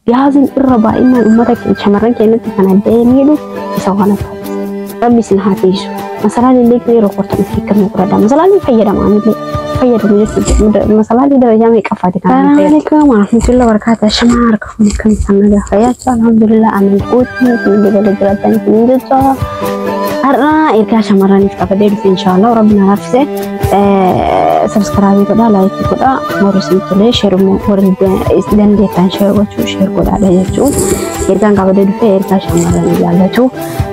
لازم الربا إن أمتك شمرن كأنك كان دايمينه يسوونه ربي سنهاتيش مثلا اللي كبير وقرت مسكين كم مقردا مثلا اللي فيدا ما عندي فيدا من مثلا اللي درجة ما يكفاتي كان عليكم ورحمة الله وبركاته شمارك كم سنة خيات الحمد لله أنا قوت من بدل الجلدان في نجدة أرنا إركا شمرن يفتقدين في إن شاء الله وربنا نفسه سبسكرايب كذا لايك كذا مرسل كذا شير مورد إذن ديتان شير وشو شير كذا على يوتيوب إركان قبل دفع إركا شمرن يلا تو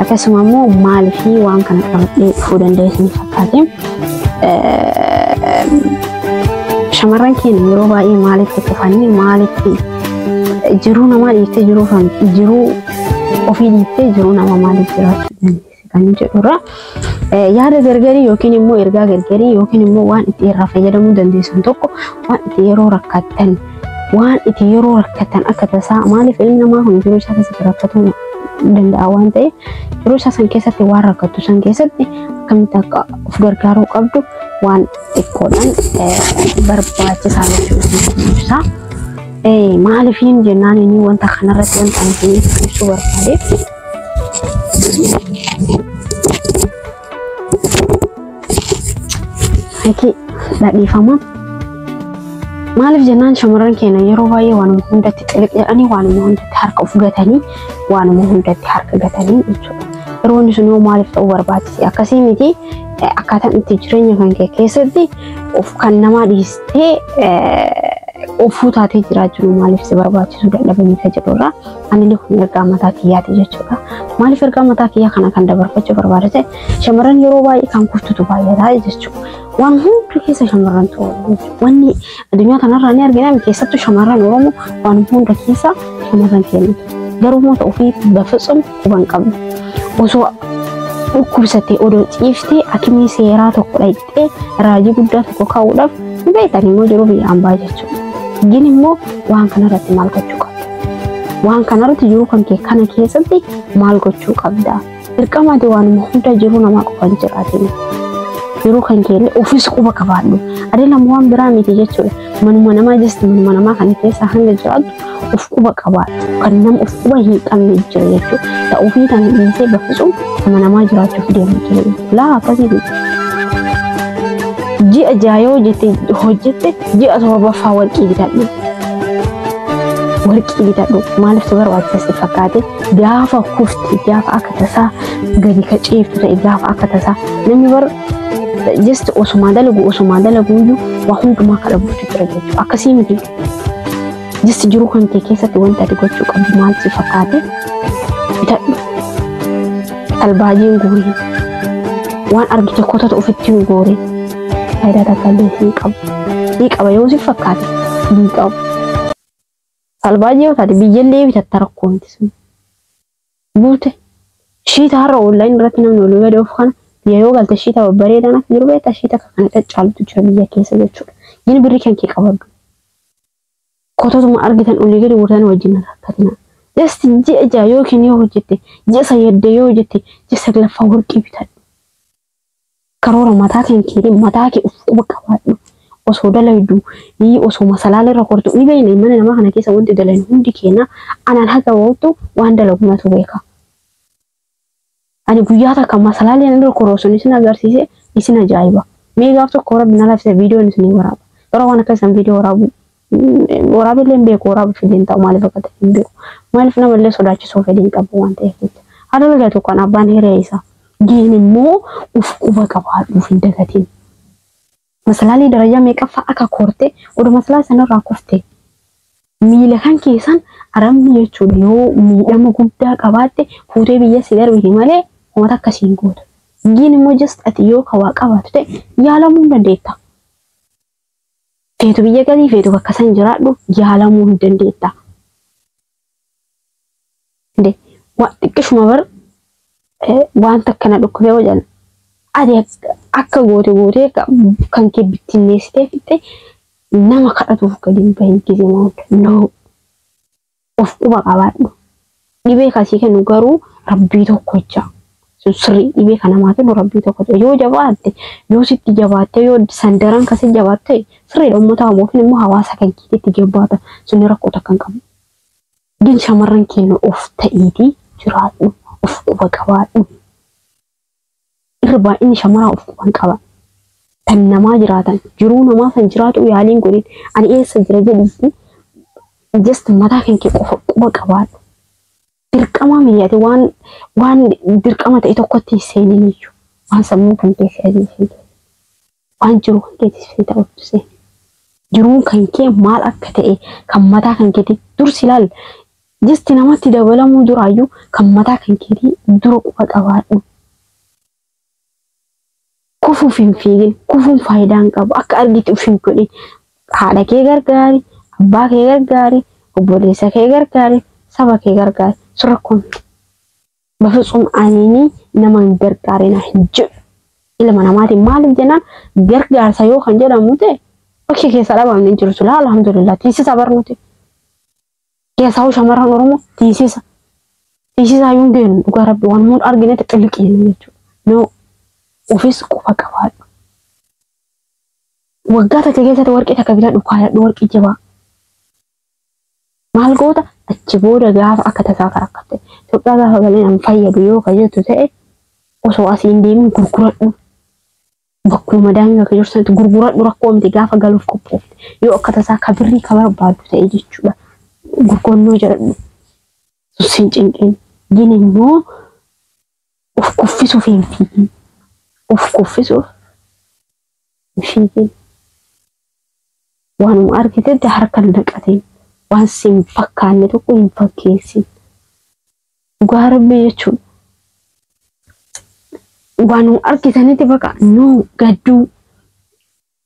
أكسمه مو مال فيه وان كان كمان فودن ديس مفكاتين شمرن كين يروبا إيه مالك تكفاني مالك جرونا مالك تجرو فان جرو وفي جرونا ما مالك جرات kan jedhura yaada gargari yookiin immoo ergaa gargari yookiin immoo waan itti irraa fayyadamuu dandeessan tokko waan itti yeroo rakkatan akka tasaa maaliif ilmi namaa kun jiruu isaa keessatti rakkatuu danda'a waan ta'eef jiruu isaa san keessatti waan rakkatu san keessatti akkamitti akka of gargaaruu qabdu waan xiqqoodhaan barbaachisaa jechuudha. Maaliifiin jennaan inni wanta kanarratti wanta ani ibsuu barbaade Oke, dari fama. Malif jenaan shamaran keenya yeroo baay'ee waan hundatti xiliqanii waan hundatti harka of gatanii waan hundatti harka gatanii jechuudha. Yeroo inni sun maalif ta'uu barbaachise akkasii miti akkaataan itti jireenya kan kee keessatti of kan nama dhiistee ofuu taatee jiraachuu maalif si barbaachisuu dadhabanii jedhurra ani kun ergaa mataa kiyyaati jechuudha. Maalif ergaa mataa kiyyaa kana kan dabarfachuu barbaadate shamaran yeroo baay'ee kan kuftutu baay'ataa jechuudha. Waan hundi keessa shamarran ta'u wanni addunyaa kanarraa ni argina keessattuu shamarran Oromoo waan hunda keessa shamarran kennu garuu moota ofii bafitsum quban qabdu osoo dhukkubsattee odoo ciiftee akimii seeraa tokko dhaqxee raajii guddaa tokko kaa'uudhaaf ni beektan immoo jiru biyya hambaa jechuudha. Gin immoo waan kanarratti maal gochuu qabda? Waan kanarratti jiru kan kee kana keessatti maal gochuu qabda? Dirqamaati waan hunda jiru namaa qofan jiraatin. Yeroo kan kee ofis quba qabaadhu adeelam waan biraa miti jechuudha. Manuma namaa jechuudha manuma namaa kan keessa hanga jiraatu of quba qabaadhu kan nama of quba hin qabne jira jechuudha. Ta'uu fi kan dhiisee bafisuun nama namaa jiraachuuf deemu jira. Laa akkasii miti. Ji'a jaayoo hojjette ji'a torbaffaa warqii bitadhu. Warqii bitadhu maaliif si barbaachisa fakkaate gaafa kufti gaafa akka tasaa gadi ka ciiftu ta'e gaafa akka tasaa namni bar just osuma dalagu iyyuu waa hundumaa kadhabuutu jira jechuudha. Akkasii miti just jiru kan kee keessatti wanta ati gochuu qabdu maal si fakkaate bitadhu. Albaajiin guurii waan argite kotatu ofitti hin goore faayidaa takka illee hin qabu. Ni qaba yoo si fakkaate hin qabu. Albaajii yoo taate biyyallee bitatta rakkoo miti sun. Buute shiita har'a online irratti namni olii gadi of kana yoo galte shiita babbareedaan akka jiru beektaa shiita kana caccaaltu jira biyya keessa jechuudha. Yin birrii kan kee qabadhu. Kototuma argitan olii gadi guutan wajjin rakkatina. Just ji'a ja'a yookiin yoo hojjette ji'a sayyadde yoo hojjette ji'a saglaffaa warqii bitadhu. Karoora mataa kan kee mataa kee of quba qabaadhu. Osoo dalaydu ni osoo masalaala irra kortu ni beeyna mana namaa kana keessa wanti dalan hundi keenya anaan haga wawtu waan dalagumatu beeka. Ani guyyaa takka masalaalee irra koroosun isin agarsiise isin ajaa'iba. Mee gaaf tokko rabbi na laafise viidiyoon isin waraaba. Yeroo waan akkasiin viidiyoo waraabillee hin beeku waraaba fedhiin ta'u maaliif akka ta'e hin beeku. Maaliif namallee sodaachisuu fedhiin qabu waan ta'eef jecha. Haadha bilatu kan abbaan hiree isaa geen immoo uf quba qabaadhuuf hin dagatiin. Masalaalee darajaa meeqaffaa akka korte oduu masalaa sanarraa kufte miila kan keessan aramni jechuudha yoo miidhama guddaa qabaatte fuutee biyya si darbiti malee uummata akkasiin gootu. Giin immoo just ati yoo kawaa qabaatu ta'e yaalamuu hin dandeetta. Feetu biyya gadii feetu bakka san jiraadhu yaalamuu hin dandeetta. Waan xiqqishuma bar wanta akkana dhukkubee wajan adi akka goote kan kee bittinneessitee fitte nama kadhatuuf gadi hin bahin gisee maawudha. No. of quba qabaadhu dhibee kasii kennu garuu rabbii tokkocha sirrii dhibee kana namaa kennu rabbii tokkocha yoo jabaatte yoo sitti jabaatte yoo sandaran kasi jabaatte sirrii uummata mootiin immoo hawaasa kan kiititti jabaata sunni rakkoota kan qabu din shamarran kennu of ta'iiti jiraadhu of quba qabaadhu irba inni shamara of quban qaba tan namaa jiraatan jiruu namaa san jiraatu yaaliin godhin ani eessa jira jedhisi just mataa kan kee qofa quba qabaadhu dirqama miyaate waan dirqama ta'e tokkotti seenin iyyuu waan sammuu kan keessa adeemsisu waan jiru kan keessa ta'utti jiruun kan kee maal akka ta'e kan mataa kan keetti dursi ilaal just namatti dabalamuu duraayyuu kan mataa kan keetti dura quba qabaadhu kufuuf hin fiigin kufuun faayidaan qabu akka argitu ufin godhin haadha kee gargaari abbaa kee gargaari obboleessa kee gargaari saba kee gargaari surakkoon bafsuum aanini naman gargaarina hin jiru ilma namaatiin maaliif jennaan gargaarsa yoo kan jedhamu ta'e bakki keessa dhabamne jiru sula alhamdulillah tiisisa barnooti keessa hoo shamarran oromoo tiisisa yuun geenu dhugaa rabbi waan muun arginetti xilliqiina jechuudha no ofis quba qabaadhu waggaa takka keessatti warqii takka bitadhu kaayadhu warqii jabaa maal goota achi booda gaafa akka tasaa karakkate Itoophiyaa gaafa galee nan fayyadu yoo kajettu ta'e osoo asiin deemin gurguradhu bakkuma daa'imni akka jirtu gurguradhu rakkoo miti gaafa galuuf qophoofte yoo akka tasaa ka birrii ka barbaaddu ta'e jechuudha gurgonnoo jedhadhu sun cinqin gin immoo of kuffisuuf hin fiigin of kuffisuuf fiigin waanuma argitetti harkaan naqateen waan sin fakkaanne tokko hin fakkeessin dhugaa rabbii jechuudha waanuma argitanitti baqa no gadduu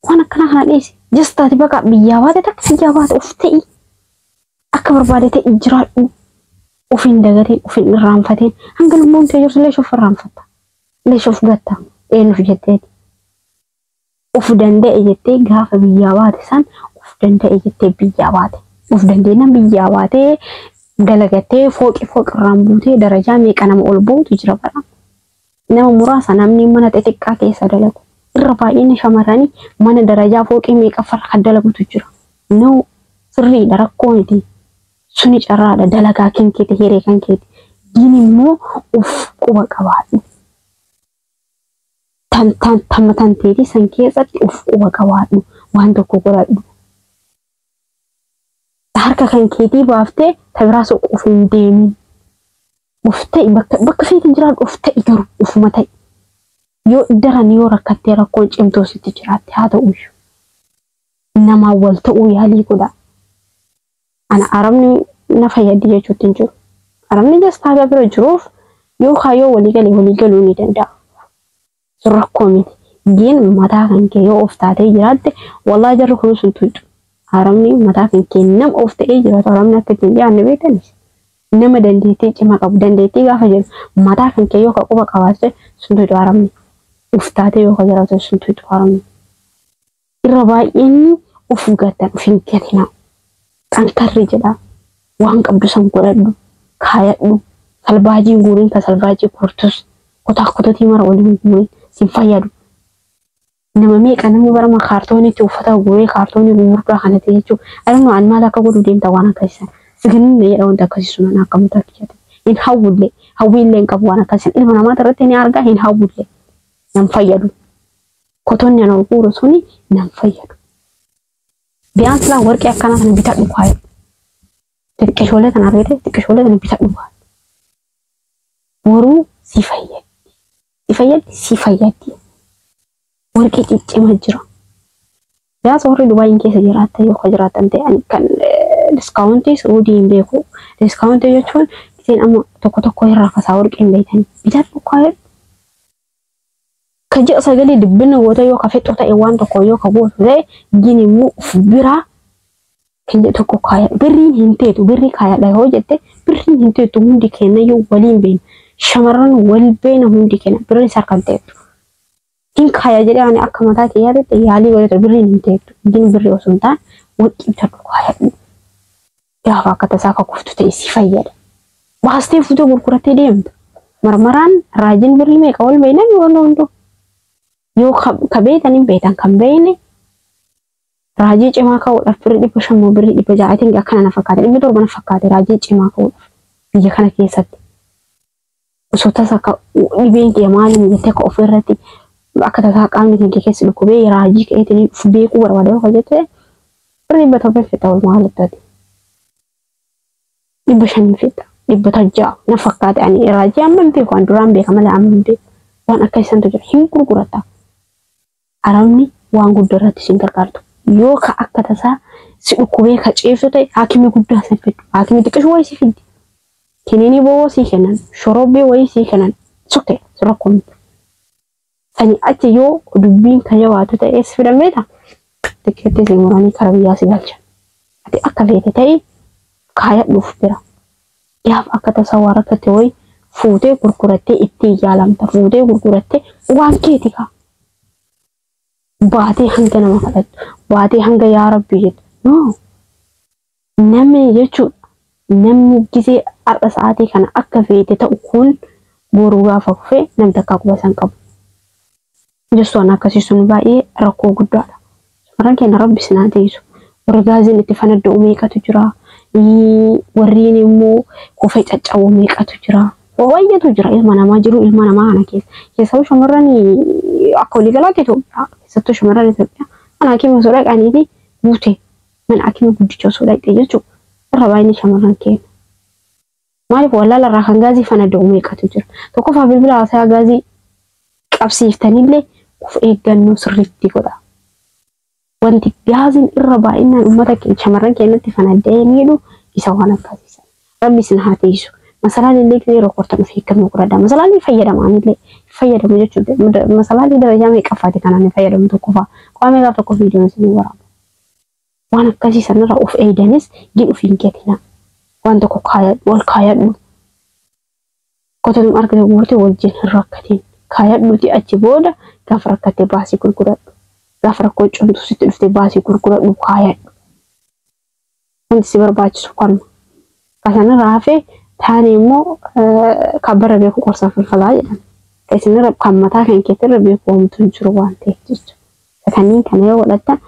waan akkana kana dhiisi jistaati baqa biyyaa baate takka biyyaa baate of ta'i akka barbaade ta'e jiraadhu ofiin dagateen ofiin irraanfateen hanga lubbuun ta'e jirtu leeshoof irraanfatta leeshoof gatta eenyuuf jetteeti of danda'e jettee gaafa biyyaa baate san of danda'e jettee biyyaa baate of dandeenya biyyaa baatee dalagattee fooqi irraan buutee darajaa meeqa nama ol buutu jira bara nama muraasa namni mana xixiqqaa keessa dalagu irra baay'een shamarranii mana darajaa fooqi meeqa farra kan dalagutu jira no sirriidha rakkoo miti suni carraadha dalagaa kan keeti hiree kan keeti gin immoo of quba qabaadhu tan teeti san keessatti of quba qabaadhu waan tokko godhadhu harka kan keetii baaftee tabiraa soquuf hin deemin of ta'i bakka feetiin jiraadhu of ta'i garuu ofuma ta'i yoo daran yoo rakkattee rakkoon cimtoo sitti jiraatte haa ta'uyyuu namaa wal ta'uu yaalii godha ana arabni na fayyaddi jechuutti hin jiru arabni jastaa gabira jiruuf yoo kaayoo waliigaluu ni danda'a sun rakkoo miti gin mataa kan kee yoo of taatee jiraatte wallaa jarri kun sun tuyxu arabni mataa kan kee nam of ta'ee jiraatu arabni akka ittiin dhiyaanne beekanis nama dandeettii cima qabu dandeettii gaafa jiru mataa kan kee yoo ka quba qabaatte sun tuyxu arabni of taatee yoo ka jiraatu sun tuyxu arabni irra baay'een of gatan of hin gatinaa xankarri jedha waan qabdu san godhadhu kaayadhu salbaajii guuriin ka salbaajii kurtus kutaa kutatii mara waliin guuriin sin fayyadu nama meeqa namni barama kaartoonitti uffata guuree kaartoonii gurguddaa kana ta'e jechuudha aduun waan maal akka godhu deemta waan akkasiisan siginin jedha wanta akkasiisu nan akka mutaa kijate hin hawwiillee hin qabu waan akkasiisan ilma namaa irratti ni argaa hin hawwiillee nan fayyadu kotoonni ana guuru suni nan fayyadu biyaans laa warqee akkana kana bitadhu kaayadhu xiqqeeshoolee kana argite xiqqeeshoolee kana bitadhu kaayadhu waruu si fayyaddi warqee ciccima jira biyaas warri Dubaayin keessa jiraatta yoo jiraatan ta'e kan diskaawuntii Saudii hin beeku diskaawuntii jechuun isin amma tokko irraa kasaa warqeen beeytanii bitadhu kaayadhu kaje sagalee dibbina goota yoo ka fexxo ta'e waan tokko yoo ka gootu ta'e gini mu biraa kan je tokko kaaya birriin hin teetu birrii kaayadha yoo jette birriin hin teetu hundi kenna yoo waliin been shamarran wal beena hundi kenna birrii sarkan teetu in kaaya jedhe ani akka mataa kee yaadette yaalii godhate birriin hin teetu gin birrii osoo ta'an waqii bitadhu kaayadhu gaafa akka tasaa ka kuftu ta'e si fayyada. Baastee fuutee gurgurattee deemtu. Marmaraan raajiin birrii meeqa ol beeyna yoo yoo ka beetan hin beetan kan beeyne raajii cimaa ka'uudhaaf birrii 500 birrii 600 akkana na fakkaate 700 na fakkaate raajii cimaa ka'uudhaaf biyya kana keessatti. Osoo tasaa ka dhibeen kee maaliin jettee ka ofirratti akka tasaa qaamni kee keessa dhukkubee raajii ka'eetiin beekuu barbaada yoo jette birrii 100 fixaa ol maalitti 500 fixaa. Dibbata na fakkaate ani raajii amma beeku an duraan beeka malee amma beeku waan akka isantu jira hin gurgurata. Aramni waan guddaa irratti sin gargaartu yoo ka akka tasaa si dhukkubee ka ciiftu ta'e haakimii guddaa san fiddu haakimii xiqqishu wayii si fiddi kiniinii boo si kennan shorobbee wayii si kennan sukkee rakkoon sani achi yoo dubbiin ka jabaatu ta'e si fidan beeta xiqqeetti si muranii kara biyyaa si galchan ati akka feete ta'e kaayadhuuf bira. Yaaf akka tasaa waa rakkate wayii fuutee gurgurattee itti yaalamta fuutee gurgurattee waan keeti ka baatee hanga nama kadhattu baatee hanga yaa rabbi jettu no namni jechuudha namni gisee har'a sa'aatii kana akka feete ta'u kun boru gaafa kufee namni takka qubasan qabu jechuun akkasii sun baay'ee rakkoo guddaadha. Shamarran keenya rabbi sinaa teessu warri gaazin itti fanadda'u meeqatu jira warriin immoo kufee caccabu meeqatu jira. Wayyatu jira ilma namaa jiru ilma namaa kana keessa shamarran akka walii galaatti Itoophiyaa keessattuu shamarran Itoophiyaa kan hakiima osoo dhaqaniiti buute mana hakiima guddicha osoo dhaqxe jechuudha irra baay'inni shamarran keenya. Maaliif wallaala irraa kan gaazii fanadda'u meeqatu jira tokkoffaa bilbila haasaa gaazii qabsiiftanillee of eeggannoo sirriitti godha. Wanti gaaziin irra baay'inaan uummata shamarran keenyatti fanadda'ee miidhu isa waan akkasiisan rabbi sin haa teessu. Masalaan illee kee rokortan of eeggannoo godhadha. Masalaan fayyadamaan illee fayyadamu jechuudha. Masalaan darajaa meeqaffaati kanaan fayyadamu tokkoffaa qaama gaafa tokko viidiyoon isin waraaba. Waan akkasii sanarra of eeganis gin of hin keetina. Waan tokko wal kaayadhu. Qototum argite guurtee wajjin hin rakkatiin. Kaayadhuuti achi booda gaafa rakkattee baasii gurguradhu. Gaafa rakkoo cuntu sitti dhuftee baasii gurguradhu kaayadhu. Wanti si barbaachisu kanuma. Kasanirraa hafee taani immoo kabbara beeku qorsa falfalaa jedhama. Isinirra kan mataa kan keetirra beeku homtuun jiru waan ta'eef jechuudha. Kanneen kana yoo godhattan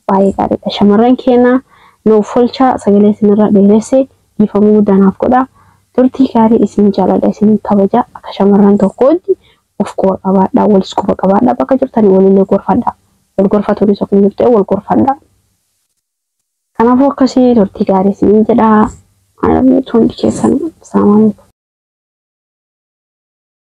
baay'ee gaariidha. Shamarran keenya nuuf olchaa sagalee isinirra dheeressee dhiifamuu guddanaaf godha. Turtii gaarii isin jaalladha isin kabaja akka shamarran tokkootti of quba qabaadhaa walis quba qabaadhaa bakka jirtanii walillee gorfadhaa. Wal gorfatuun isa kun jirtee wal gorfadhaa. Kanaafuu akkasii turtii gaarii isin jedhaa. Tuan keessan sama